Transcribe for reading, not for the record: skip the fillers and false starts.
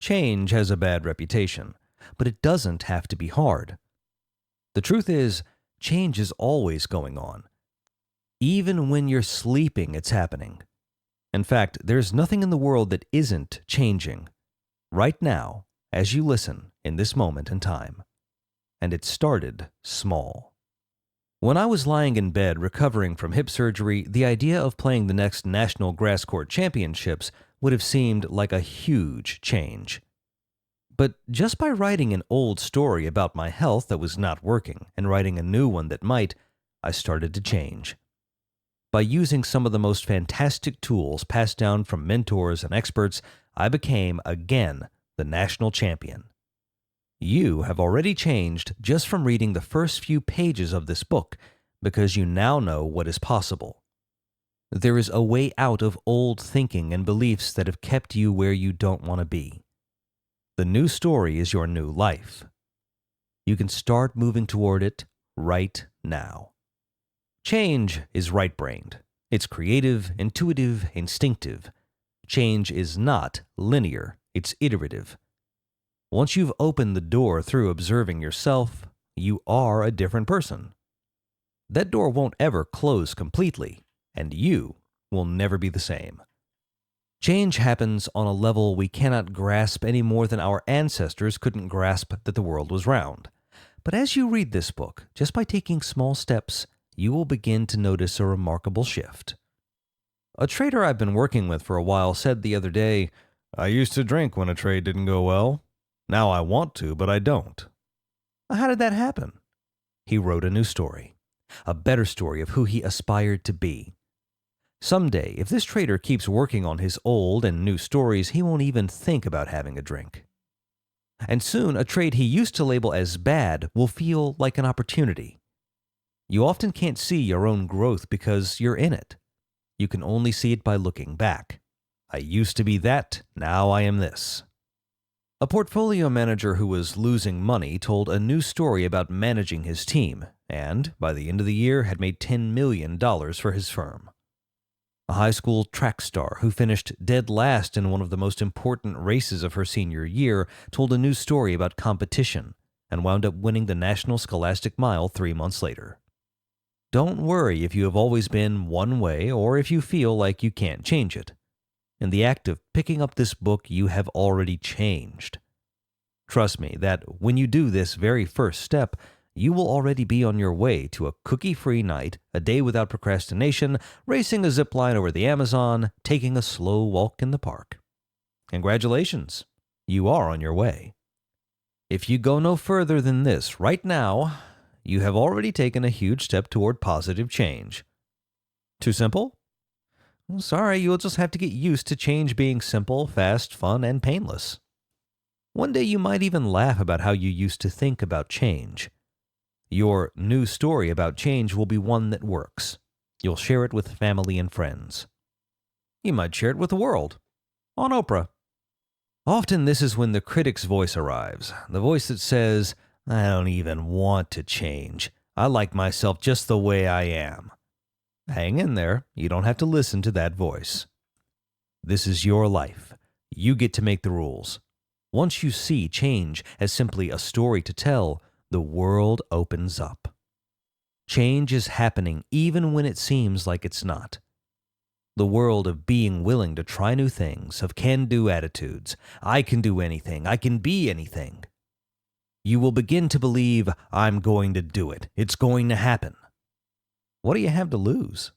Change has a bad reputation, but it doesn't have to be hard. The truth is, change is always going on. Even when you're sleeping, it's happening. In fact, there's nothing in the world that isn't changing. Right now, as you listen, in this moment in time. And it started small. When I was lying in bed recovering from hip surgery, the idea of playing the next National Grass Court Championships would have seemed like a huge change. But just by writing an old story about my health that was not working and writing a new one that might, I started to change. By using some of the most fantastic tools passed down from mentors and experts, I became, again, the national champion. You have already changed just from reading the first few pages of this book because you now know what is possible. There is a way out of old thinking and beliefs that have kept you where you don't want to be. The new story is your new life. You can start moving toward it right now. Change is right-brained. It's creative, intuitive, instinctive. Change is not linear. It's iterative. Once you've opened the door through observing yourself, you are a different person. That door won't ever close completely, and you will never be the same. Change happens on a level we cannot grasp any more than our ancestors couldn't grasp that the world was round. But as you read this book, just by taking small steps, you will begin to notice a remarkable shift. A trader I've been working with for a while said the other day, "I used to drink when a trade didn't go well. Now I want to, but I don't." How did that happen? He wrote a new story, a better story of who he aspired to be. Someday, if this trader keeps working on his old and new stories, he won't even think about having a drink. And soon, a trade he used to label as bad will feel like an opportunity. You often can't see your own growth because you're in it. You can only see it by looking back. I used to be that, now I am this. A portfolio manager who was losing money told a new story about managing his team, and, by the end of the year, had made $10 million for his firm. A high school track star who finished dead last in one of the most important races of her senior year told a new story about competition and wound up winning the National Scholastic Mile 3 months later. Don't worry if you have always been one way or if you feel like you can't change it. In the act of picking up this book, you have already changed. Trust me that when you do this very first step, you will already be on your way to a cookie-free night, a day without procrastination, racing a zipline over the Amazon, taking a slow walk in the park. Congratulations, you are on your way. If you go no further than this right now, you have already taken a huge step toward positive change. Too simple? Well, sorry, you'll just have to get used to change being simple, fast, fun, and painless. One day you might even laugh about how you used to think about change. Your new story about change will be one that works. You'll share it with family and friends. You might share it with the world, on Oprah. Often this is when the critic's voice arrives, the voice that says, "I don't even want to change. I like myself just the way I am." Hang in there. You don't have to listen to that voice. This is your life. You get to make the rules. Once you see change as simply a story to tell, the world opens up. Change is happening even when it seems like it's not. The world of being willing to try new things, of can-do attitudes. I can do anything. I can be anything. You will begin to believe, I'm going to do it. It's going to happen. What do you have to lose?